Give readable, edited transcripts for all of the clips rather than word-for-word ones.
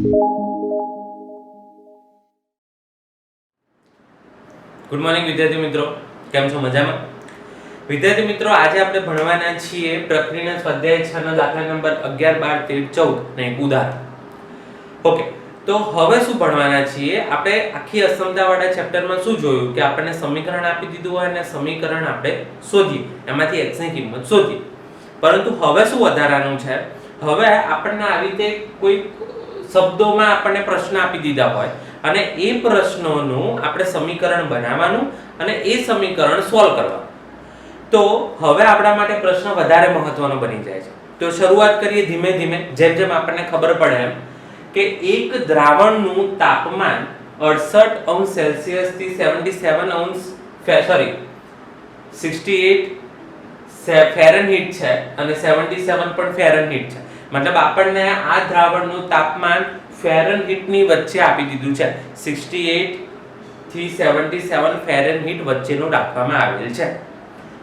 Good morning વિદ્યાર્થી મિત્રો, કેમ છો? મજામાં? વિદ્યાર્થી મિત્રો, આજે આપણે ભણવાના છીએ પ્રક્રિયા સ્વાધ્યાય 6 નો દાખલા નંબર 11, 12, 13, 14 ને એક ઉદાહરણ. ઓકે, તો હવે શું ભણવાના છીએ? આપણે આખી અસમતાવાળા ચેપ્ટરમાં શું જોયું કે આપણને સમીકરણ આપી દીધું હોય અને સમીકરણ આપણે શોધીએ, એમાંથી x ની કિંમત શોધીએ. પરંતુ હવે શું વધારાનું છે? હવે આપણને આવી રીતે કોઈ શબ્દોમાં આપણને પ્રશ્ન આપી દીધા હોય અને એ પ્રશ્નોનું આપણે સમીકરણ બનાવવાનું અને એ સમીકરણ સોલ્વ કરવાનું. તો હવે આપણા માટે પ્રશ્ન વધારે મહત્વનો બની જાય છે. તો શરૂઆત કરીએ ધીમે ધીમે, જેમ જેમ આપણને ખબર પડે એમ, કે એક દ્રાવણનું તાપમાન 68° થી 68 ફેરનહીટ છે અને 77 પણ ફેરનહીટ છે. મતલબ આપણને આ દ્રાવણનું તાપમાન ફેરનહીટની વચ્ચે આપી દીધું છે. 68 થી 77 ફેરનહીટ વચ્ચેનું રાખવામાં આવેલ છે.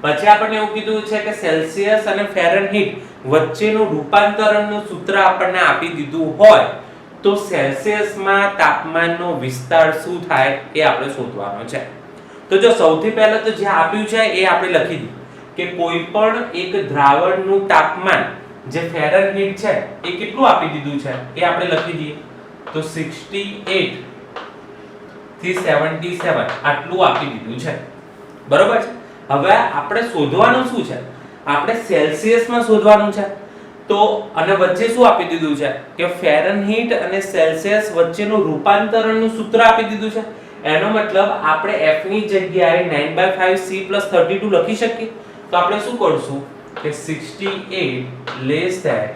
પછી આપણને એવું કીધું છે કે સેલ્સિયસ અને ફેરનહીટ વચ્ચેનું રૂપાંતરણનું સૂત્ર આપણને આપી દીધું હોય તો સેલ્સિયસમાં તાપમાનનો વિસ્તાર શું થાય એ આપણે શોધવાનો છે. તો જો સૌથી પહેલા તો જે આપ્યું છે એ આપણે લખી દઈએ કે કોઈ પણ એક દ્રાવણનું તાપમાન જે ફેરનહીટ છે એ કેટલું આપી દીધું છે એ આપણે લખી દઈએ. તો 68 થી 77 આટલું આપી દીધું છે. બરોબર છે? હવે આપણે શોધવાનું શું છે? આપણે સેલ્સિયસમાં શોધવાનું છે. તો અને વચ્ચે શું આપી દીધું છે કે ફેરનહીટ અને સેલ્સિયસ વચ્ચેનું રૂપાંતરણનું સૂત્ર આપી દીધું છે. એનો મતલબ આપણે f ની જગ્યાએ 9/5 c + 32 લખી શકીએ. તો આપણે શું કરશું કે 68 less than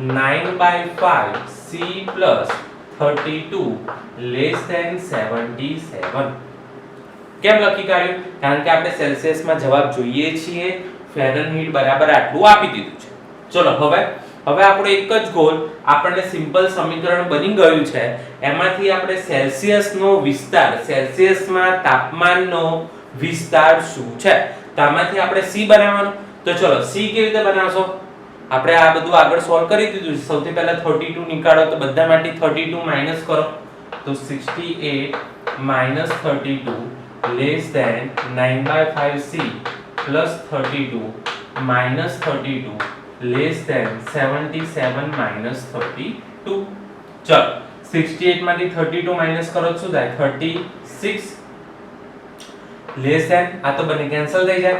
9/5 c + 32 less than 77. કેમ લખી કાઢ્યું? કારણ કે આપણે સેલ્સિયસમાં જવાબ જોઈએ છીએ. ફેરનહીટ બરાબર આટલું આપી દીધું છે. ચલો હવે આપણો એક જ ગોલ, આપણને સિમ્પલ સમીકરણ બની ગયું છે. એમાંથી આપણે સેલ્સિયસનો વિસ્તાર, સેલ્સિયસમાં તાપમાનનો વિસ્તાર શું છે તો આમાંથી આપણે c બનાવવાનું. તો ચલો c કેવી રીતે બનાવશો? આપણે આ બધું આગળ સોલ્વ કરી દીધું છે. સૌથી પહેલા 32 નીકાળો તો બધામાંથી 32 માઈનસ કરો તો 68 - 32 less than 9/5c plus 32 minus 32 less than 77 minus 32. ચલો 68 માંથી 32 માઈનસ કરો તો શું થાય? 36 less than, આ તો બને કેન્સલ થઈ જાય,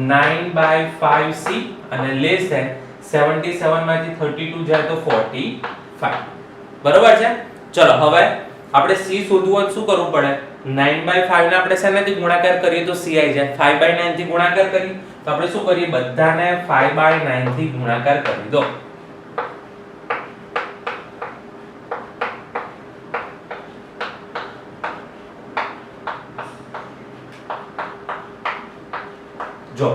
9/5c અને less than 77 માંથી 32 જાય તો 45. બરોબર છે? ચલો હવે આપણે c શોધવું હોય શું કરવું પડે? 9/5 ને આપણે શેનાથી ગુણાકાર કરીએ તો c આવી જાય. 5/9 થી ગુણાકાર કરીએ તો આપણે શું કરીએ? બધાને 5/9 થી ગુણાકાર કરી દો. જો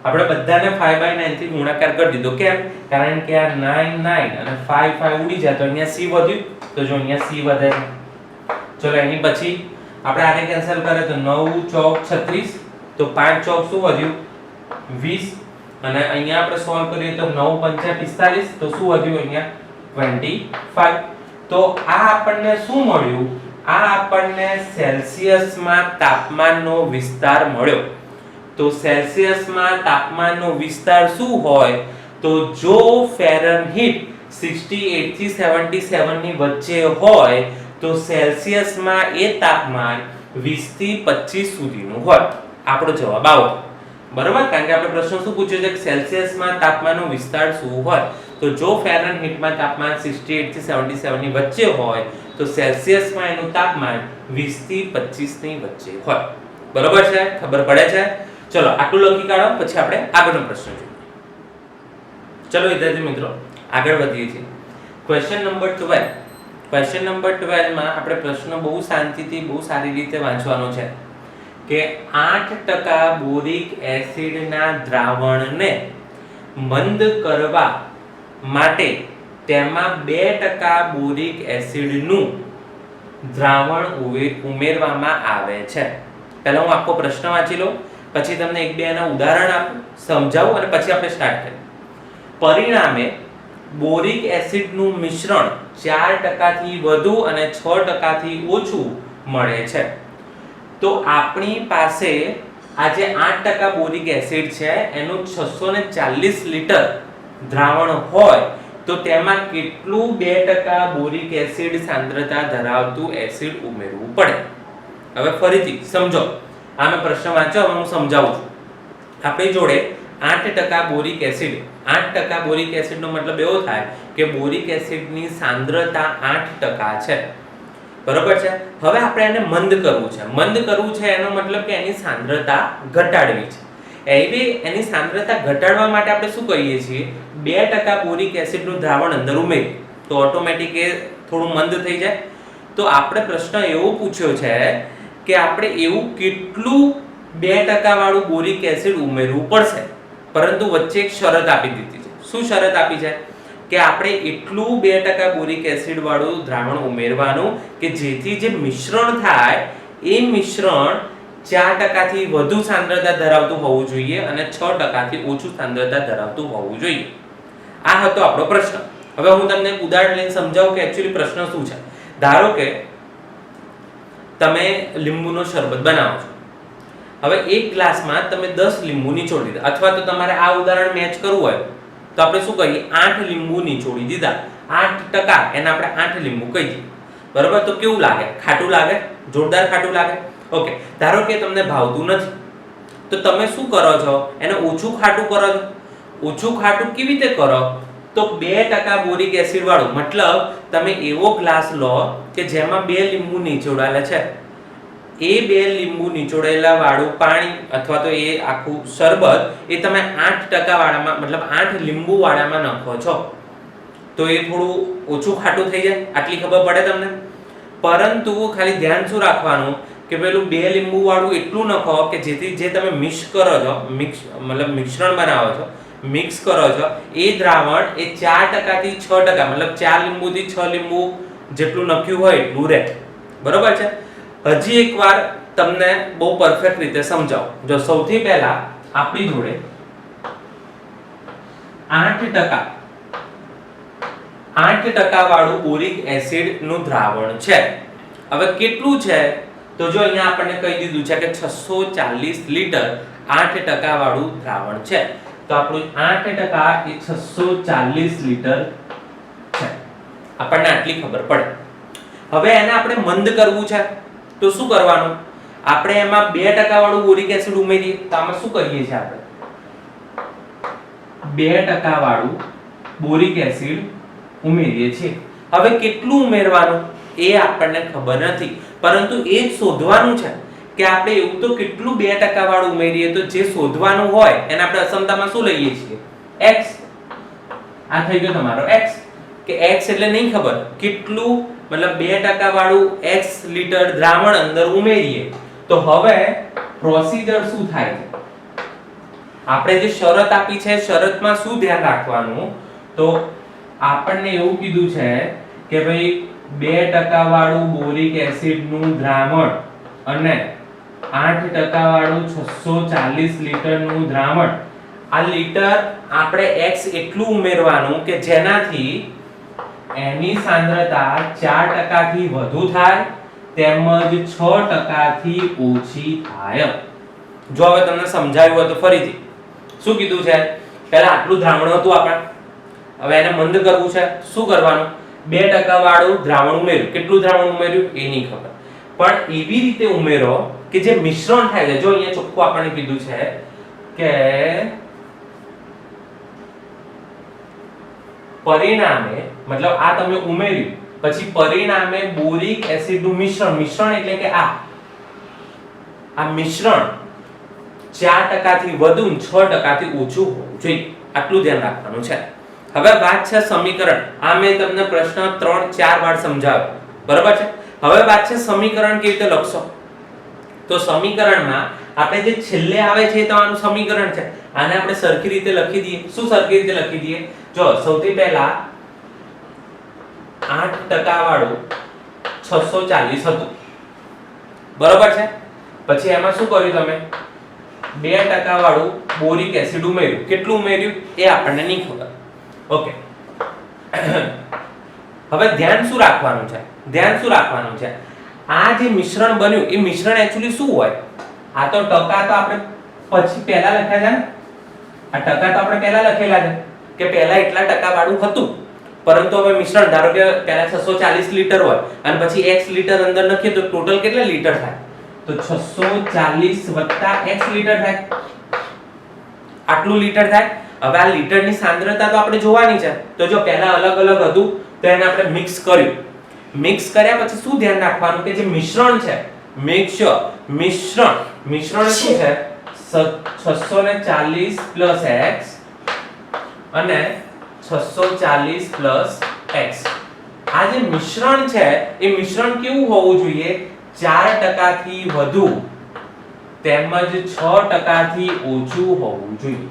આપણે બધાને 5/9 થી ગુણાકાર કરી દીધો. કેમ? કારણ કે આ 9 9 અને 5 5 ઉડી જાય તો અહીંયા c વધ્યું. તો જો અહીંયા c વધે છે. ચલો એની પછી આપણે આને કેન્સલ કરે તો 9 4 36 તો 5 4 શું વધ્યું? 20 અને અહીંયા આપણે સોલ્વ કરીએ તો 9 5 45 તો શું વધ્યું? અહીંયા 25. તો આ આપણને શું મળ્યું? આ આપણને સેલ્સિયસમાં તાપમાનનો વિસ્તાર મળ્યો. તો સેલ્સિયસમાં તાપમાનનો વિસ્તાર શું હોય? તો જો ફેરનહીટ 68 થી 77 ની વચ્ચે હોય તો સેલ્સિયસમાં એ તાપમાન 20 થી 25 સુધીનું હોય. આપણો જવાબ આવો. બરોબર? કારણ કે આપણે પ્રશ્ન શું પૂછ્યો છે કે સેલ્સિયસમાં તાપમાનનો વિસ્તાર શું હોય? તો જો ફેરનહીટમાં તાપમાન 68 થી 77 ની વચ્ચે હોય તો સેલ્સિયસમાં એનું તાપમાન 20 થી 25 ની વચ્ચે હોય. બરોબર છે? ખબર પડે છે? ચલો આટલું લખી કાઢો, પછી આપણે આગળનો પ્રશ્ન જોઈએ. ચલો વિદ્યાર્થી મિત્રો આગળ વધીએ છીએ. Question number 12. ક્વેશ્ચન નંબર 12 માં આપણે પ્રશ્ન બહુ શાંતિથી, બહુ સારી રીતે વાંચવાનો છે કે 8% બોરિક એસિડના દ્રાવણને મંદ કરવા માટે તેમાં 2% બોરિક એસિડનું દ્રાવણ ઉમેરવામાં આવે છે. પહેલા હું આખો પ્રશ્ન વાંચી લઉં, પછી તમને એક બે એના ઉદાહરણ આપું, સમજાવું અને પછી આપણે સ્ટાર્ટ કરીએ. પરિણામે બોરિક એસિડનું મિશ્રણ 4% થી વધુ અને 6% થી ઓછું મળે છે. તો આપણી પાસે આ જે 8% બોરિક એસિડ છે એનું 640 લીટર દ્રાવણ હોય તો તેમાં કેટલું 2% બોરિક એસિડ સાંદ્રતા ધરાવતું એસિડ ઉમેરવું પડે. હવે ફરીથી સમજો, આ મેં પ્રશ્ન વાંચ્યો, હવે હું સમજાવું છું. આપણી જોડે 8% બોરિક એસિડ, 8% બોરિક એસિડનો મતલબ એવો થાય કે બોરિક એસિડની સાંદ્રતા 8% છે, બરોબર છે. હવે આપણે એને મંદ કરવું છે. મંદ કરવું છે એનો મતલબ કે એની સાંદ્રતા ઘટાડવી છે. એની સાંદ્રતા ઘટાડવા માટે આપણે શું કરીએ છીએ, 2% બોરિક એસિડનું દ્રાવણ અંદર ઉમેરીએ તો ઓટોમેટિક એ થોડું મંદ થઈ જાય. તો આપણે પ્રશ્ન એવો પૂછ્યો છે કે આપણે એવું કેટલું 2% વાળું બોરિક એસિડ ઉમેરવું પડશે, પરંતુ વચ્ચે એક શરત આપી દીધી છે. શું શરત આપી છે કે આપણે એટલું 2% બોરિક એસિડ વાળું દ્રાવણ ઉમેરવાનું કે જેથી જે મિશ્રણ થાય એ મિશ્રણ 4% થી વધુ સાંદ્રતા ધરાવતું હોવું જોઈએ અને 6% થી ઓછું સાંદ્રતા ધરાવતું હોવું જોઈએ. આ હતો આપણો પ્રશ્ન. હવે હું તમને એક ઉદાહરણ લઈને સમજાવું કે એક્ચ્યુઅલી પ્રશ્ન શું છે. ધારો કે તમે લીંબુનો શરબત બનાવો છો. હવે એક ગ્લાસમાં તમે 10 લીંબુ નીચોડી દીધા, અથવા તો તમારે આ ઉદાહરણ મેચ કરવું હોય તો આપણે શું કરીએ, 8 લીંબુ નીચોડી દીધા. 8% એને આપણે 8 લીંબુ કહી દઈએ, બરાબર. તો કેવું લાગે? ખાટું લાગે, જોરદાર ખાટું લાગે. ઓકે, ધારો કે તમને ભાવતું નથી તો તમે શું કરો છો, એને ઓછું ખાટું કરો છો. ઓછું ખાટું કેવી રીતે કરો? તો 2% બોરિક એસિડ વાળું, મતલબ તમે એવો ગ્લાસ લો કે જેમાં 2 લીંબુ નીચોડાયેલા છે. એ 2 લીંબુ નીચોડેલા વાળું પાણી અથવા તો એ આખું શરબત એ તમે 8% વાળામાં, મતલબ 8 લીંબુ વાળામાં નાખો છો તો એ થોડું ઓછું ખાટું થઈ જાય. આટલી ખબર પડે તમને. પરંતુ ખાલી ધ્યાન શું રાખવાનું કે પેલું 2 લીંબુ વાળું એટલું નાખો કે જેથી જે તમે મિક્સ કરો છો, મતલબ મિશ્રણ બનાવો છો, મિક્સ કરો છો, એ દ્રાવણ એ 4% થી 6%, મતલબ 4 લીંબુથી 6 લીંબુ જેટલું નાખ્યું હોય એટલું રહે, બરોબર છે. હજી એકવાર તમને બહુ પરફેક્ટ રીતે સમજાવું. જો સૌથી પહેલા આપણી જોડે 8% વાળું બોરિક એસિડ નું દ્રાવણ છે. હવે કેટલું છે તો જો અહીંયા આપણને કહી દીધું છે કે 640 લીટર 8% વાળું દ્રાવણ છે. તો આપણું 8% એ 640 લીટર છે. આપણને આટલી ખબર પડે. હવે એને આપણે મંદ કરવું છે તો શું કરવાનું, આપણે એમાં 2% વાળું બોરિક એસિડ ઉમેરીએ. તો આમાં શું કરીએ છીએ, આપણે 2% વાળું બોરિક એસિડ ઉમેરીએ છીએ. હવે કેટલું ઉમેરવાનું એ આપણને ખબર નથી, પરંતુ એ જ શોધવાનું છે કે આપણે એવું તો કેટલું 2% વાળું ઉમેરીએ તો જે શોધવાનું હોય એને આપણે અસમતામાં શું લઈએ છીએ, x. આ થઈ ગયો તમારો x, કે x એટલે નહીં ખબર કેટલું, મતલબ 2% વાળું x લીટર દ્રાવણ અંદર ઉમેરીએ. તો હવે પ્રોસીજર શું થાય છે, આપણે જે શરત આપી છે શરતમાં શું ધ્યાન રાખવાનું, તો આપણને એવું કીધું છે કે ભાઈ 2% વાળું બોરિક એસિડ નું દ્રાવણ અને 8% વાળું 640 લીટર નું દ્રાવણ, આ લીટર આપણે x એટલું ઉમેરવાનું કે જેનાથી એની સાંદ્રતા 4% થી વધુ થાય તેમજ 6% થી ઓછી થાય. જો હવે તમને સમજાયું હોય તો ફરીથી શું કીધું છે, પહેલા આટલું દ્રાવણ હતું આપણે, હવે એને મંદ કરવું છે. શું કરવાનું, 2% વાળું દ્રાવણ ઉમેર્યું. કેટલું દ્રાવણ ઉમેર્યું એ નહીં ખબર, પણ એવી રીતે ઉમેરો કે જે મિશ્રણ થાય છે. જો અહીંયા ચોખ્ખું આપણને કીધું છે કે પરિણામે, મતલબ આ તમે ઉમેર્યું પછી પરિણામે બોરિક એસિડ નું મિશ્રણ એટલે કે આ મિશ્રણ 4% થી વધુ 6% થી ઓછું હોવું જોઈએ. આટલું ધ્યાન રાખવાનું છે. હવે વાત છે સમીકરણ. આ મેં તમને પ્રશ્ન 3-4 વાર સમજાવ્યો, બરાબર છે. હવે વાત છે સમીકરણ કેવી રીતે લખશો. તો સમીકરણમાં આપણે જે છેલ્લે આવે છે એ તમારું સમીકરણ છે. આને આપણે સરખી રીતે લખી દઈએ. શું સરખી રીતે લખી દઈએ, જો સૌથી પહેલા 8% વાળું 640 હતું, બરાબર છે. પછી એમાં શું કર્યું તમે, 2% વાળું બોરિક એસિડ ઉમેર્યું. કેટલું ઉમેર્યું એ આપણને નહીં ખબર. ઓકે, હવે ધ્યાન શું રાખવાનું છે? ધ્યાન શું રાખવાનું છે? આ જે મિશ્રણ બન્યું એ મિશ્રણ એક્ચ્યુઅલી શું હોય? આ તો ટકા તો આપણે પછી પહેલા લખ્યા છે ને, આ ટકા તો આપણે પહેલા લખેલા છે કે પહેલા એટલા ટકા વાળું હતું, પરંતુ હવે મિશ્રણ ધારો કે પહેલા 640 લીટર હોય અને પછી x લીટર અંદર નાખીએ તો ટોટલ કેટલા લીટર થાય? તો 640 x લીટર થાય, આટલું લીટર થાય. હવે આ લીટરની સાંદ્રતા તો આપણે જોવાની છે. તો જો પહેલા અલગ અલગ હતું તો એને આપણે મિક્સ કર્યું. મિક્સ કર્યા પછી શું ધ્યાન રાખવાનું કે જે મિશ્રણ છે, મેક શ્યોર મિશ્રણ શું છે? 640 x અને 640 x. આ જે મિશ્રણ છે એ મિશ્રણ કેવું હોવું જોઈએ? 4% થી વધુ તેમજ 6% થી ઓછું હોવું જોઈએ.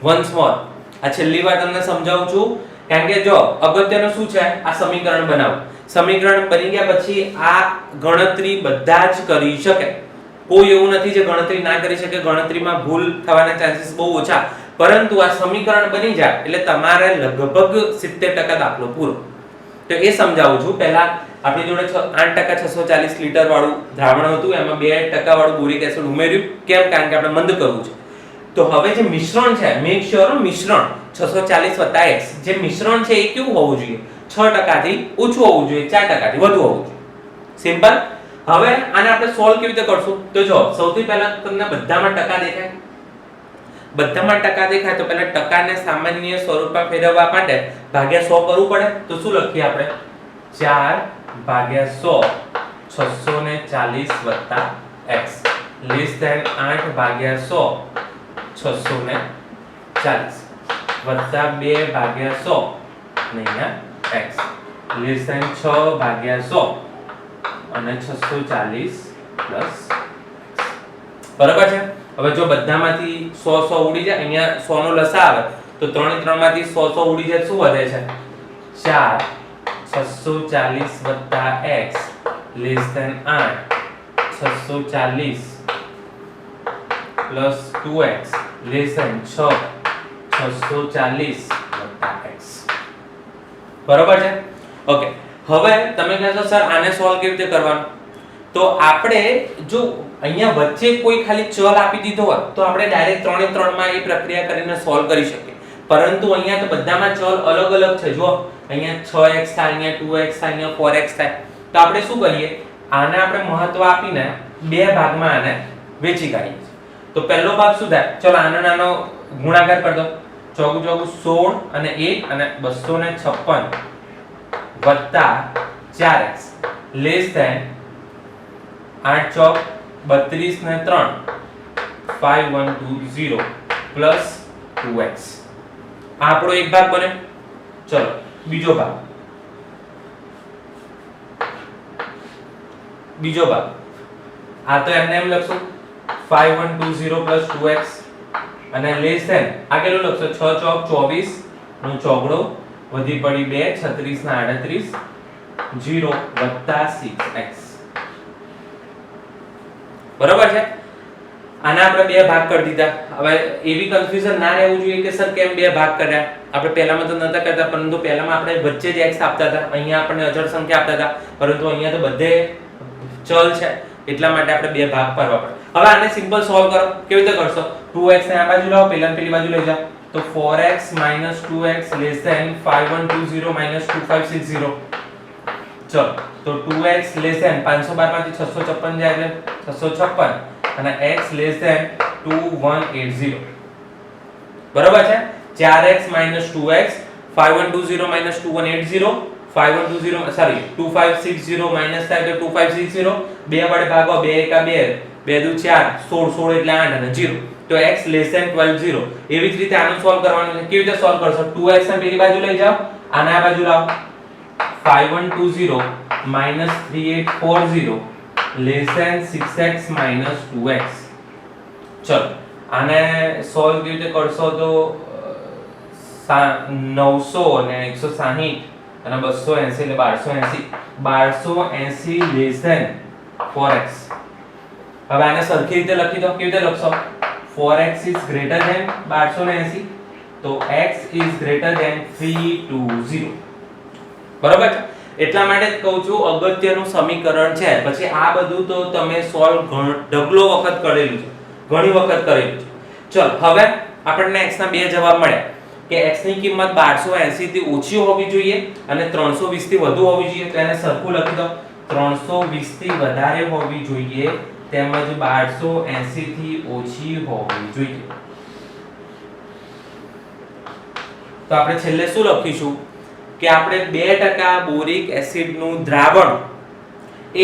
વન્સ મોર આ છેલ્લી વાર તમને સમજાવું છું, કારણ કે જો અગત્યનું શું છે, આ સમીકરણ બનાવો. સમીકરણ બની ગયા પછી આ ગણતરી બધા જ કરી શકે. કોઈ એવું નથી જે ગણતરી ના કરી શકે. ગણતરીમાં ભૂલ થવાના ચાન્સીસ બહુ ઓછા, પરંતુ આ સમીકરણ બની જાય એટલે તમારે લગભગ 70% દાખલો પૂરો. તો એ સમજાવું છું. પહેલા આપણી જોડે 8% 640 લીટર વાળું દ્રાવણ હતું, એમાં 2% વાળું બોરિક એસિડ ઉમેર્યું. કેમ? કારણ કે આપણે મંદ કરવું છે. તો હવે જે મિશ્રણ છે, મેક શ્યોર મિશ્રણ 640 x જે મિશ્રણ છે એ કેવું હોવું જોઈએ? 6% થી ઓછું હોવું જોઈએ, 4% થી વધુ હોવું જોઈએ. સિમ્પલ. હવે આને આપણે સોલ્વ કેવી રીતે કરશું? તો જો સૌથી પહેલા તમને બધામાં ટકા દેખાય. બધામાં ટકા દેખાય તો પહેલા ટકાને સામાન્ય સ્વરૂપમાં ફેરવવા માટે ભાગ્યા 100 કરવું પડે. તો શું લખીએ આપણે? 4/100 640 x લેસ ધેન 8/100 640 વત્તા 2/100 અહીંયા x લેસ ધેન 6/100 અને 640 પ્લસ. બરાબર છે? હવે જો બધામાંથી 100 ઉડી જાય, અહીંયા 100 નો લસા આવે તો 3 માંથી 100 ઉડી જાય, શું વધે છે? 4 640 x less than 8 640 plus 2x less than 6 640 x. બરાબર છે? ઓકે. હવે તમે કહેશો સર આને સોલ્વ કેવી રીતે કરવાનું? તો આપણે જો અહીંયા વચ્ચે કોઈ ખાલી ચલ આપી દીધો હોય તો આપણે ડાયરેક્ટ 3 માં એ પ્રક્રિયા કરીને સોલ્વ કરી શકીએ. પરંતુ અહીંયા તો બધામાં ચલ અલગ અલગ છે. જો અહીંયા 6x થાય, અહીંયા 2x થાય, અહીંયા 4x થાય. તો આપણે શું કરીએ? આને આપણે મહત્વ આપીને બે ભાગમાં આને વેચી કાઢીએ. તો પહેલો ભાગ શું થાય? ચલો આનો નાનો ગુણાકાર કરી દો. 4 16 અને 1 અને 256 વત્તા 4x લેસ ધેન 8 ચોક 32 ને 3 5120 પ્લસ 2x. આ આપણો એક ભાગ બને. ચલો બીજો ભાગ. આ તો એમને એમ લખશું 5120 પ્લસ 2x અને લેસ ધેન આ કેટલું લખશો? 6 ચોક 24 નો ચોગડો વધી પડી 2 36 ના 38 0 વત્તા 6x. બરાબર છે? આના આપણે બે ભાગ કરી દીધા. હવે એવી કન્ફ્યુઝન ના રહેવું જોઈએ કે સર કેમ બે ભાગ કર્યા? આપણે પહેલામાં તો નતા કરતા, પરંતુ પહેલામાં આપણે વચ્ચે જ x આપતા હતા, અહીંયા આપણને અચળ સંખ્યા આપતા હતા, પરંતુ અહીંયા તો બધે ચલ છે એટલા માટે આપણે બે ભાગ પાડવા પડે. હવે આને સિમ્પલ સોલ્વ કરો. કેવી રીતે કરશો? 2x ને આ બાજુ લાવો, પેલી બાજુ લઈ જાઓ. તો 4x 2x લેસ ધેન 5120 2560. ચલો તો 2x લેસ ધેન 512 માંથી 656 જાય એટલે 656 અને x લેસ ધેન 2180. બરાબર છે? 4x 2x 5120 2180 5120 સોરી 2560 માઈનસ થાય તો 2560 બે વડે ભાગો 2 એકા 2 2 દુ 4 16 એટલે 8 અને 0. તો x લેસ ધેન 120. એવી જ રીતે આનું સોલ્વ કરવાનું છે. કેવી રીતે સોલ્વ કરશો? 2x ને પેલી બાજુ લઈ જાઓ, આને આ બાજુ લાવો. 5120 3840 લેસ ધેન 6x 2x. ચલો આને સોલ્વ કેવી રીતે કરશો? તો 900 અને 160 અને 280 એટલે 1280 લેસ ધેન 4x. હવે આને સરખી રીતે લખી દો. કેવી રીતે લખશો? 4x is greater than 1280 તો x is greater than 320. બરાબર છે? એટલા માટે જ કહું છું અગત્યનું સમીકરણ છે. પછી આ બધું તો તમે સોલ્વ ઢગલો વખત કરેલું છે, ઘણી વખત કરેલું છે. ચલો હવે આપણને x ના બે જવાબ મળ્યા કે x ની કિંમત 1280 થી ઓછી હોવી જોઈએ અને 320 થી વધુ હોવી જોઈએ. તો એને સરખું લખી દો, 320 થી વધારે હોવી જોઈએ તેમજ 1280 થી ઓછી હોવી જોઈએ. તો આપણે છેલ્લે શું લખીશું કે આપણે 2% બોરિક એસિડનું દ્રાવણ એ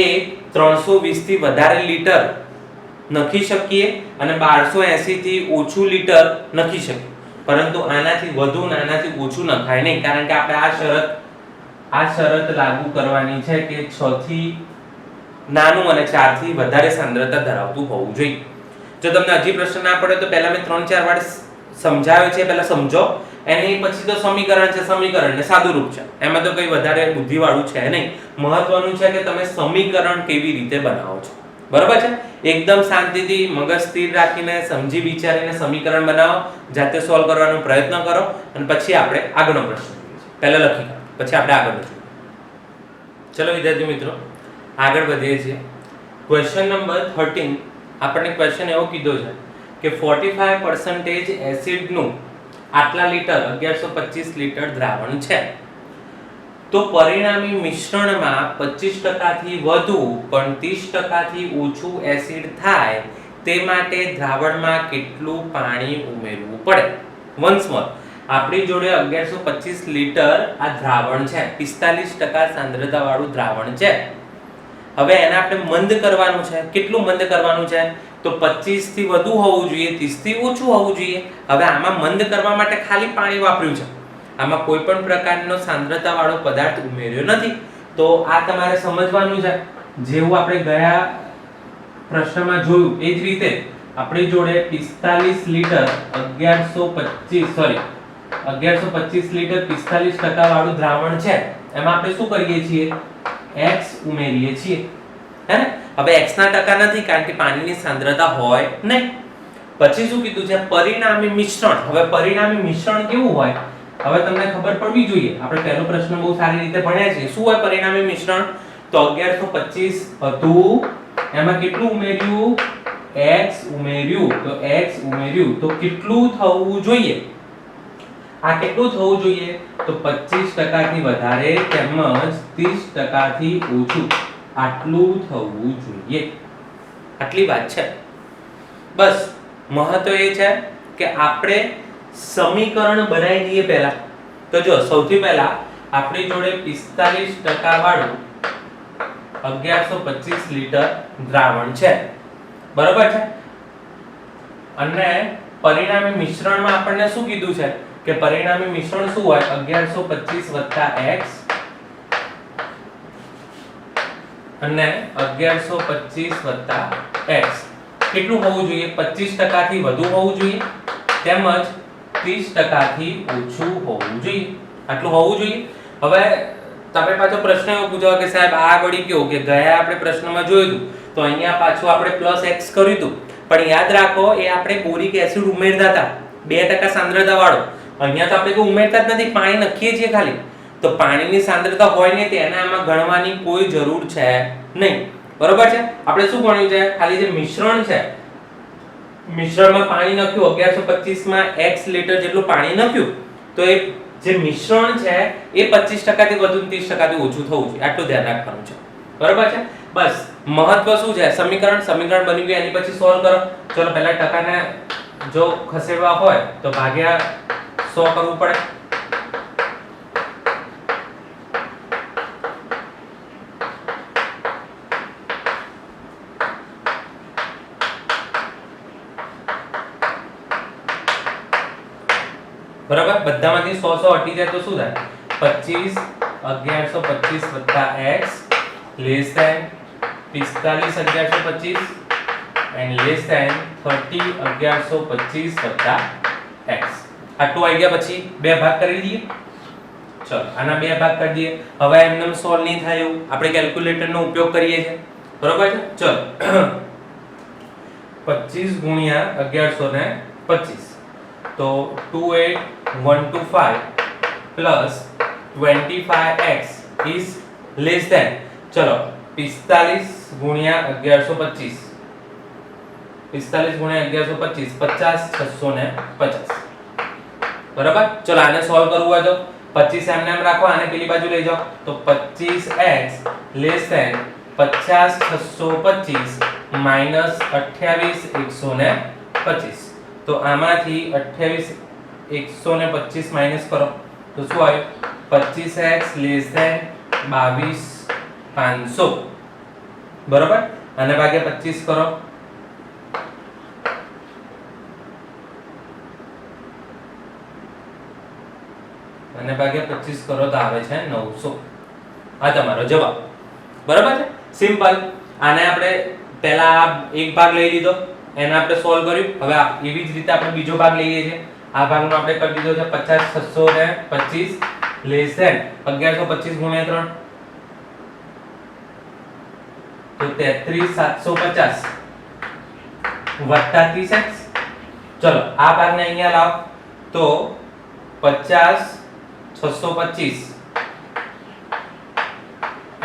320 થી વધારે લીટર નખી શકીએ અને 1280 થી ઓછું લીટર નખી શકીએ, પરંતુ આનાથી વધુ અને આનાથી ઓછું નખાય નહીં, કારણ કે આપણે આ શરત લાગુ કરવાની છે કે 6 થી નાનું અને 4 થી વધારે સાંદ્રતા ધરાવતું હોવું જોઈએ. જો તમને હજી પ્રશ્ન ના પડે તો પહેલા મેં 3-4 વાર સમજાવ્યો છે, પહેલા સમજો. એની પછી તો સમીકરણ છે, સમીકરણ ને સાદું રૂપ છે, એમાં તો કંઈ વધારે બુદ્ધિવાળું છે નહીં. મહત્વનું છે કે તમે સમીકરણ કેવી રીતે બનાવો છો. બરાબર છે? એકદમ શાંતિથી મગજ સ્થિર રાખીને સમજી વિચારીને સમીકરણ બનાવો, જાતે સોલ્વ કરવાનો પ્રયત્ન કરો અને પછી આપણે આગળનો પ્રશ્ન જોઈએ. પહેલા લખી કાઢો, પછી આપણે આગળ વધીએ. ચલો વિદ્યાર્થી મિત્રો, આગળ વધીએ છીએ. Question number 13. આપણને ક્વેશ્ચન એવો કીધો છે કે 45% એસિડનું આટલા લીટર 1125 લીટર દ્રાવણ છે, તો પરિણામી મિશ્રણમાં 25% થી વધુ પણ 30% થી ઓછું એસિડ થાય તે માટે દ્રાવણમાં કેટલું પાણી ઉમેરવું પડે. વન્સ મોર, આપણી જોડે 1125 લીટર આ દ્રાવણ છે, 45% સાંદ્રતા વાળું દ્રાવણ છે. હવે એને આપણે મંદ કરવાનું છે. કેટલું મંદ કરવાનું છે? તો 25 થી વધુ હોવું જોઈએ, 30 થી ઓછું હોવું જોઈએ. હવે આમાં મંદ કરવા માટે ખાલી પાણી વાપર્યું છે, આમાં કોઈ પણ પ્રકારનો સાંદ્રતા વાળો પદાર્થ ઉમેર્યો નથી. તો આ તમારે સમજવાનું છે. જેવું આપણે ગયા પ્રશ્નમાં જોયું એ જ રીતે આપણી જોડે 45 લીટર 1125 લીટર 45% વાળું દ્રાવણ છે. એમાં આપણે શું કરીએ છીએ? x ઉમેરીએ છીએ, હે ને? હવે x ના ટકા નથી, કારણ કે પાણીની સાંદ્રતા હોય નહીં. પછી શું કીધું છે? પરિણામી મિશ્રણ. હવે પરિણામી મિશ્રણ કેવું હોય હવે તમને ખબર પડવી જોઈએ. આપણે પહેલો પ્રશ્ન બહુ સારી રીતે ભણ્યા છે. શું હોય પરિણામી મિશ્રણ? તો 1125 હતું, એમાં કેટલું ઉમેર્યું? x ઉમેર્યું. તો x ઉમેર્યું તો કેટલું થવું જોઈએ? આ કેટલું થવું જોઈએ? તો 25% થી વધારે તેમજ 30% થી ઓછું, આટલું થવું જોઈએ. આટલી વાત છે. બસ મહત્વ એ છે કે આપણે સમીકરણ બનાવી દઈએ પહેલા. તો જો સૌથી પહેલા આપણી જોડે 45% વાળું 1125 લીટર દ્રાવણ છે, બરોબર છે? અને પરિણામી મિશ્રણમાં આપણને શું કીધું છે કે પરિણામી મિશ્રણ શું હોય? 1125 x અને 1125 x. કેટલું હોવું જોઈએ? 25% થી વધુ હોવું જોઈએ તેમજ 30% થી ઓછું હોવું જોઈએ. આટલું હોવું જોઈએ. હવે તમે પાછો પ્રશ્ન એવો પૂછો કે સાહેબ આ વળી કેવું કે ગયા આપણે પ્રશ્નમાં જોયું હતું તો અહીંયા પાછું આપણે +x કર્યું હતું, પણ યાદ રાખો એ આપણે બોરિક એસિડ ઉમેરતા હતા 2% સાંદ્રતા વાળો. અહીંયા તો આપણે કોઈ ઉમેરતા જ નથી, પાણી નાખીએ છીએ ખાલી. તો પાણીની સાંદ્રતા હોય ને તેને આમાં ગણવાની કોઈ જરૂર છે નહીં, બરોબર છે? આપણે શું ભણ્યું છે? ખાલી જે મિશ્રણ છે, મિશ્રણમાં પાણી નાખ્યું, 1125 માં x લીટર જેટલું પાણી નાખ્યું, તો એ જે મિશ્રણ છે એ 25% થી વધુ 30% થી ઓછું થવું જોઈએ. આટલું ધ્યાન રાખવાનું છે, બરોબર છે? બસ મહત્વ શું છે? સમીકરણ બની ગયું, એની પછી સોલ્વ કરો. ચલો પહેલા ટકાને જો ખસેડવા હોય તો ભાગ્યા 100 કરવું પડે. બરાબર? બધામાંથી 100 હટી જાય તો શું થાય? 25 1125 x less than 45 1125 and less than 30 1125 x. આટલું આવી ગયા. પછી બે ભાગ કરી દઈએ. ચલો આના બે ભાગ કરી દઈએ. હવે એમને સોલ્વ નહીં થાય એવું આપણે કેલ્ક્યુલેટરનો ઉપયોગ કરીએ છીએ, બરાબર છે? ચલો 25 ગુણ્યા 1125 તો 28125 plus 25x is less than, चलो 45 गुणिया 1125, 45 गुणिया 1125 50 650, बराबर। चलो आने सॉल्व करવું હોય તો 25 એમને એમ રાખો, આને પેલી બાજુ લઈ જાઓ તો 25x લેસ ધેન 50 625 માઈનસ 28 125, તો આમાંથી 28 125 માઈનસ કરો તો શું આવ્યું 25x લેસ ધેન 22 500, બરાબર। અને ભાગે 25 કરો, અને ભાગે 25 કરો તો આવે છે 900, આ તમારો જવાબ, બરાબર છે। સિમ્પલ। આને આપણે પહેલા આ એક ભાગ લઈ લીધો, એને આપણે સોલ્વ કર્યું, હવે એવી જ રીતે આપણે બીજો ભાગ લઈએ છીએ। આ ભાગનો આપણે કરી દીધો છે 50 625 લેસ ધેન 1125 ગુણ્યા 3 તો 33 750 વત્તા 30x, ચલો આ ભાગને અહીંયા લાવો તો 50 625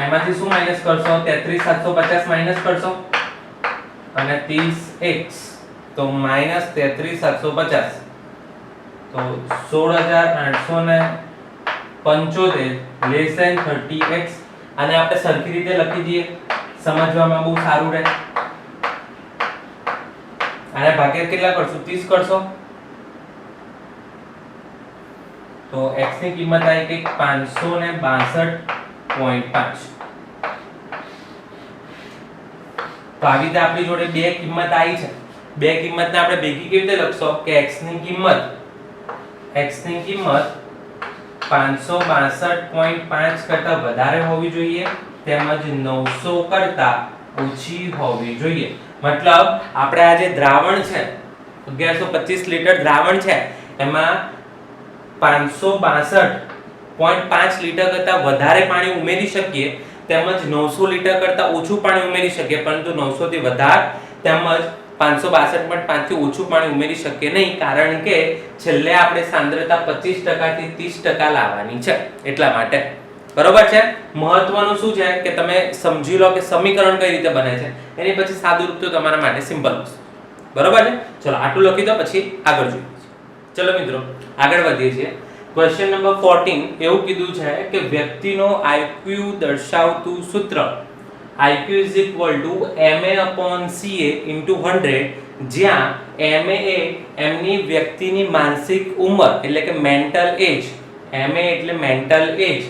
એમાંથી શું માઈનસ કરશો 33 750 માઈનસ કરશો અને 30x તો માઈનસ 33 750 તો 16875 લેસ ધેન 30x, અને આપણે સરખી રીતે લખી દઈએ, સમજવામાં બહુ સારું રહે। આને ભાગ્યા કેટલા કરશો 30 કરશો તો x ની કિંમત આવી ગઈ 562.5। તો આવી રીતે આપણી જોડે બે કિંમત આવી છે, બે કિંમતને આપણે ભેગી કેવી રીતે લખશો કે x ની કિંમત 562.5 કરતા વધારે હોવી જોઈએ તેમજ 900 કરતા ઓછી હોવી જોઈએ। મતલબ આપણે આ જે દ્રાવણ છે 1125 લીટર દ્રાવણ છે એમાં 562.5 લીટર કરતા વધારે પાણી ઉમેરી શકીએ તેમજ 900 લીટર કરતા ઓછું પાણી ઉમેરી શકીએ, પરંતુ 900 થી વધારે તેમજ 562.5 થી ઓછું પાણી ઉમેરી શકીએ નહીં, કારણ કે છેલ્લે આપણે સાંદ્રતા 25% થી 30% લાવવાની છે એટલા માટે, બરોબર છે। મહત્વનું શું છે કે તમે સમજી લો કે સમીકરણ કઈ રીતે બને છે, એની પછી સાદું રૂપ તો તમારા માટે સિમ્પલ છે, બરોબર છે। ચલો આટલું લખી દો, પછી આગળ જોઈએ। ચલો મિત્રો આગળ વધીએ છીએ। ક્વેશ્ચન નંબર 14 એવું કીધું છે કે વ્યક્તિનો IQ દર્શાવતું સૂત્ર IQ MA/CA * 100, જ્યાં MA એ એમની વ્યક્તિની માનસિક ઉંમર એટલે કે મેન્ટલ એજ, MA એટલે મેન્ટલ એજ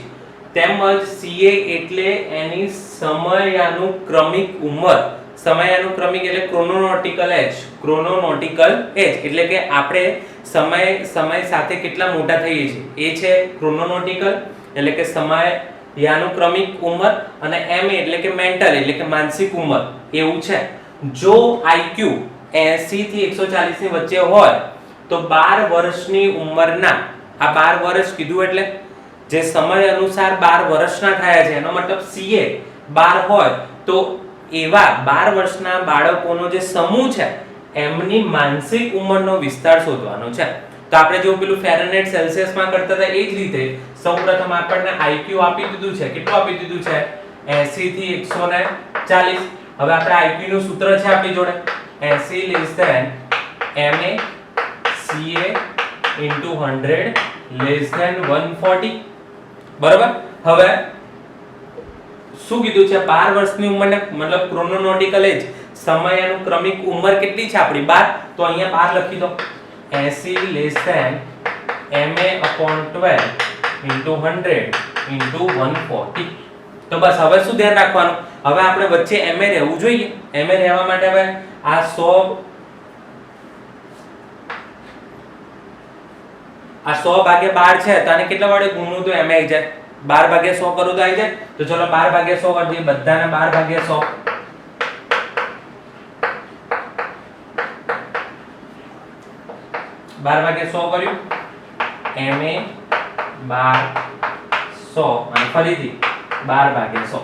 તેમજ CA એટલે એની સમયાનુક્રમિક ઉંમર, સમયાનુક્રમિક એટલે ક્રોનોનોટિકલ એજ, ક્રોનોનોટિકલ એજ એટલે કે આપણે સમય સાથે કેટલા મોટા થઈએ છીએ એ છે ક્રોનોનોટિકલ એટલે કે સમયાનુક્રમિક ઉંમર, અને MA એટલે કે મેન્ટલ એટલે કે માનસિક ઉંમર એવું છે। જો IQ 80 થી 140 ની વચ્ચે હોય તો 12 વર્ષની ઉંમરના, આ 12 વર્ષ કીધું એટલે જે સમય અનુસાર 12 વર્ષના થયા છે એનો મતલબ CA 12 હોય તો એવા 12 વર્ષના બાળકોનો જે સમૂહ છે એમની માનસિક ઉંમરનો વિસ્તાર શોધવાનો છે। તો આપણે જો પેલું ફેરનહેઇટ સેલ્સિયસ માં કરતા હતા એ જ રીતે સૌપ્રથમ આપણને IQ આપી દીધું છે, કેટલું આપી દીધું છે 80 થી 140। હવે આપણે IQ નું સૂત્ર છે આપણી જોડે 80 less than MA CA into 100 less than 140, બરાબર। હવે શું કીધું છે 12 વર્ષની ઉંમરને મતલબ ક્રોનોનોટિકલ એજ સમયાનુક્રમિક ઉંમર કેટલી છે આપણી 12, તો અહીંયા 12 લખી દો 80 less than MA/12 into 100 into 140। તો બસ હવે શું ધ્યાન રાખવાનું, હવે આપણે વચ્ચે MA રહેવું જોઈએ, MA રહેવા માટે હવે આ 100 ભાગ્યા 12 છે તો આને કેટલા વડે ગુણવું તો MA આવી જાય, 12 ભાગ્યા 100 કરું તો આવી જાય। તો ચલો 12 ભાગ્યા 100 કરી દઈએ, બધાને 12 ભાગ્યા 100, 12 ભાગ્યા 100 કર્યું MA 12 100 અને ફરીથી 12 ભાગ્યા 100,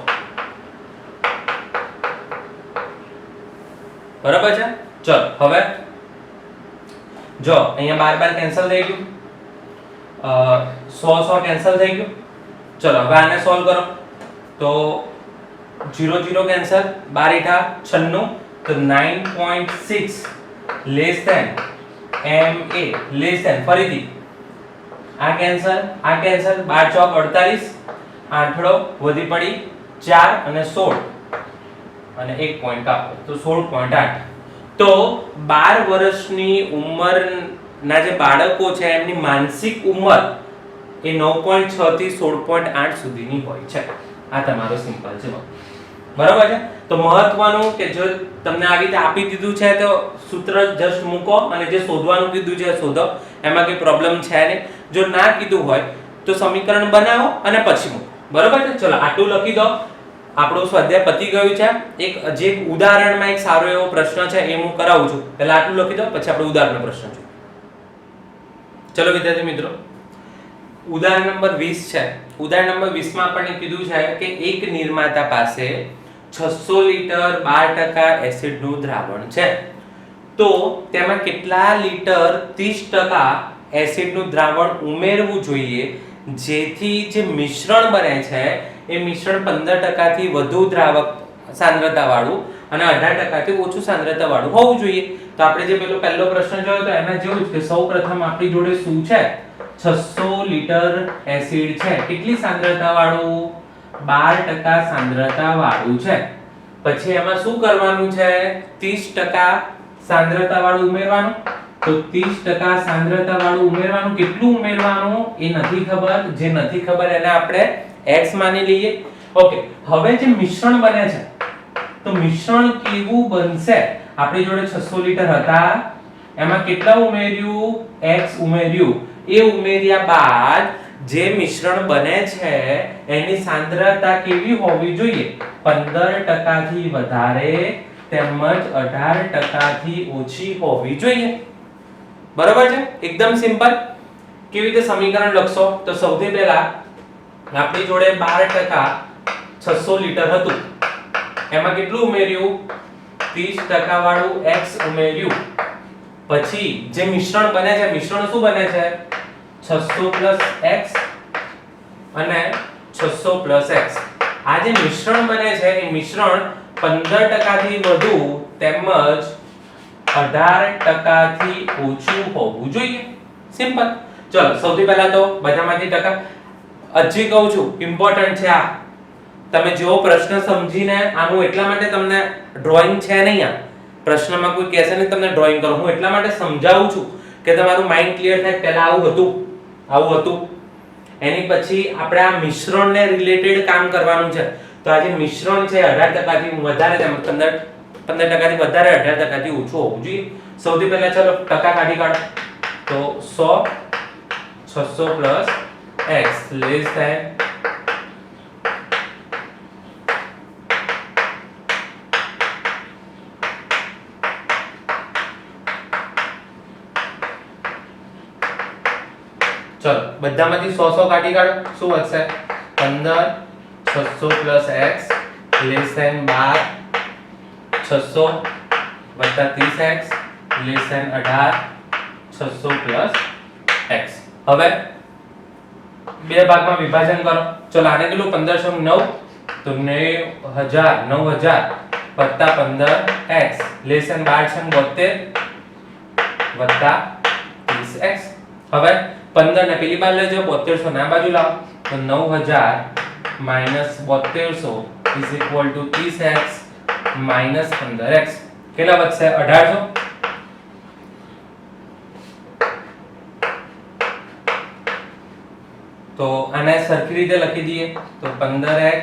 બરાબર છે। ચલો હવે જો અહીંયા 12 કેન્સલ થઈ ગયું, 100 કેન્સલ થઈ ગયું, चलो હવે આને સોલ્વ કરો તો 0 0 કેન્સલ 12 * 8 96 તો 9.6 less than ma less than ફરીથી આ કેન્સલ 12 ચોક 48 આઠડો વધી પડી 4 અને 16 અને 1 પોઈન્ટ કાપો તો 16.8 તો 12 વર્ષની ઉંમરના જે બાળકો છે એમની માનસિક ઉંમર એ 9.6 થી 16.8 સુધીની હોય છે આ તમારો સિમ્પલ છે બરાબર છે તો મહત્વનું કે જો તમને આવી રીતે આપી દીધું છે તો સૂત્ર જસ્ટ મૂકો અને જે શોધવાનું કીધું છે શોધો એમાં કોઈ પ્રોબ્લેમ છે નહીં જો ના કીધું હોય તો સમીકરણ બનાવો અને પછી મૂકો બરાબર છે ચલો આટલું લખી દો આપણો સ્વાધ્યાય પતી ગયું છે એક ઉદાહરણમાં એક સારો એવો પ્રશ્ન છે એ હું કરાવું છું પહેલા આટલું લખી દો પછી આપણે ઉદાહરણનો પ્રશ્ન જોઈએ ચલો વિદ્યાર્થી મિત્રો ઉદાહરણ નંબર 20 છે ઉદાહરણ નંબર 20 માં આપણને કીધું છે કે એક નિર્માતા પાસે 600 લિટર 12% એસિડનું દ્રાવણ છે તો તેમાં કેટલા લિટર 30% એસિડનું દ્રાવણ ઉમેરવું જોઈએ જેથી જે મિશ્રણ બને છે એ મિશ્રણ 15% થી વધુ દ્રાવક સાંદ્રતા વાળું અને 18% થી ઓછું સાંદ્રતા વાળું હોવું જોઈએ તો આપણે જે પહેલો પ્રશ્ન જોયો તો એના જેવું જ કે સૌપ્રથમ આપણી જોડે શું છે 600 લિટર એસિડ છે કેટલી સાંદ્રતા વાળું 12% સાંદ્રતા વાળું છે પછી એમાં શું કરવાનું છે 30% સાંદ્રતા વાળું ઉમેરવાનું તો 30% સાંદ્રતા વાળું ઉમેરવાનું કેટલું ઉમેરવાનું એ નથી ખબર જે નથી ખબર એને આપણે x માની લઈએ ઓકે હવે જે મિશ્રણ બને છે તો મિશ્રણ કેવું બનશે આપણી જોડે 600 લિટર હતા એમાં કેટલા ઉમેર્યું x ઉમેર્યું એ ઉમેર્યા બાદ જે મિશ્રણ બને છે એની સાંદ્રતા કેવી હોવી જોઈએ 15% થી વધારે તેમજ 18% થી ઓછી હોવી જોઈએ બરાબર છે એકદમ સિમ્પલ કેવી રીતે સમીકરણ લખશો તો સૌથી પહેલા આપણી જોડે 12% 600 લિટર હતું એમાં કેટલું ઉમેર્યું 30% વાળું x ઉમેર્યું પછી જે મિશ્રણ બને છે મિશ્રણ શું બને છે 600 + x અને 600 + x આ જે મિશ્રણ બને છે એ મિશ્રણ 15% થી વધુ તેમજ 18% થી ઓછું હોવું જોઈએ સિમ્પલ ચલો સૌથી પહેલા તો બધામાંથી ટકા હજી કહું છું ઇમ્પોર્ટન્ટ છે આ તમે જો પ્રશ્ન સમજીને આનું એટલા માટે તમને ડ્રોઈંગ છે નહીં આ પ્રશ્નમાં કોઈ કહેશે નહીં તમને ડ્રોઈંગ કરો હું એટલા માટે સમજાવું છું કે તમારું માઇન્ડ ક્લિયર થાય પહેલા આવું હતું એની પછી આપણે આ મિશ્રણને રિલેટેડ કામ કરવાનું છે તો આ જે મિશ્રણ છે 18% થી વધારે તેમ 15% થી વધારે 18% થી ઓછું હોવું જોઈએ સૌથી પહેલા ચલો ટકા કાઢી કાઢો તો 100 600 + x લેસ ધેન ચલો બધામાંથી 100 કાઢી કાઢો શું વધશે 15 600 + x less than 12 600 + 30x less than 18 600 + x હવે બે ભાગમાં વિભાજન કરો ચલો આને કેટલું 1509 તો 9000 + 15x લેસ ધેન 12 72 + 30x હવે 15 ને પેલી બાજુ લઈ જાઓ 7200 ના બાજુ લાવો તો 9000 - 7200 = 30x - 15x કેટલા વધશે 1800 તો આને સરખી રીતે લખી દઈએ તો 15x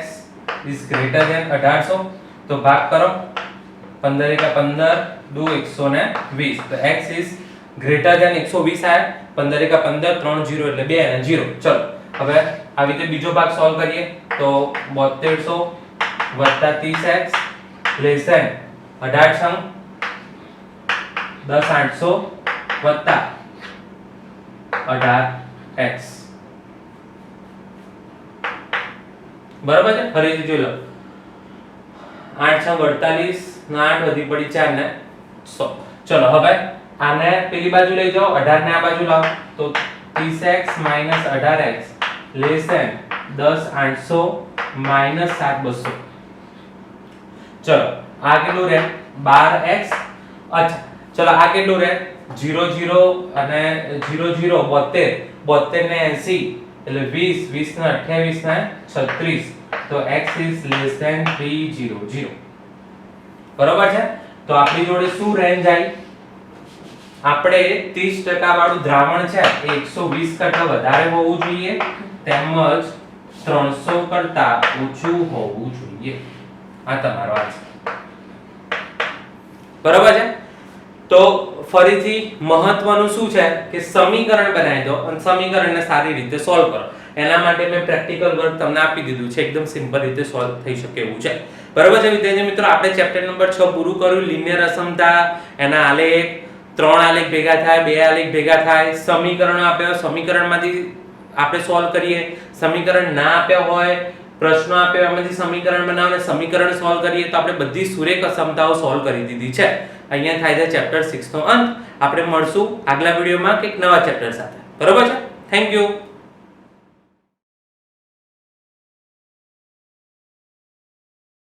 = 1800 તો ભાગ કરો 15 * 15 2 120 તો x = 120 આયા 15 * 15 3 0 એટલે 2 અને 0 ચલો હવે આવી રીતે બીજો ભાગ સોલ્વ કરીએ તો 7200 + 30x લેસ ધેન 18 10800 + 18x બરાબર છે ફરીથી જોઈ લો 8 6 48 8 વધી પડી 4 ને 100 ચલો હવે આને પેલી બાજુ લઈ જાઓ 18 ને આ બાજુ લાવો તો 30x - 18x less than 10,800 minus 7,200. ચલો આ કેટલું રહે 12x. અચ્છા ચલો આ કેટલું રહે 0 0 અને 0 0 72 72 ને 80 એટલે 20 20 ને 28 ને 36 તો x is less than 300. બરોબર છે. તો આપણી જોડે શું રેન્જ આવી આપણે 30% વાળું દ્રાવણ છે એ 120 કરતા વધારે હોવું જોઈએ તેમજ 300 કરતા ઓછું હોવું જોઈએ. આ તમારો આન્સર. બરોબર છે. તો ફરીથી મહત્વનું શું છે કે સમીકરણ બનાવી દો અને સમીકરણને સારી રીતે સોલ્વ કરો. એના માટે મેં પ્રેક્ટિકલ વર્ક તમને આપી દીધું છે, એકદમ સિમ્પલ રીતે સોલ્વ થઈ શકે એવું છે. બરોબર છે વિદ્યાર્થી મિત્રો, આપણે ચેપ્ટર નંબર 6 પૂરું કર્યું. લિનિયર અસમતા, એના આલેખ, 3 આલેખ ભેગા થાય, 2 આલેખ ભેગા થાય, સમીકરણો આપ્યા, સમીકરણમાંથી આપણે સોલ્વ કરીએ, સમીકરણ ના આપ્યા હોય, પ્રશ્નો આપ્યા એમાંથી સમીકરણ બનાવો અને સમીકરણ સોલ્વ કરીએ તો આપણે બધી સુરેખ અસમતાઓ સોલ્વ કરી દીધી છે. અહીંયા થાય છે ચેપ્ટર 6 નો અંત. આપણે મળશું આગલા વિડિયોમાં એક નવા ચેપ્ટર સાથે. બરોબર છે. Thank you.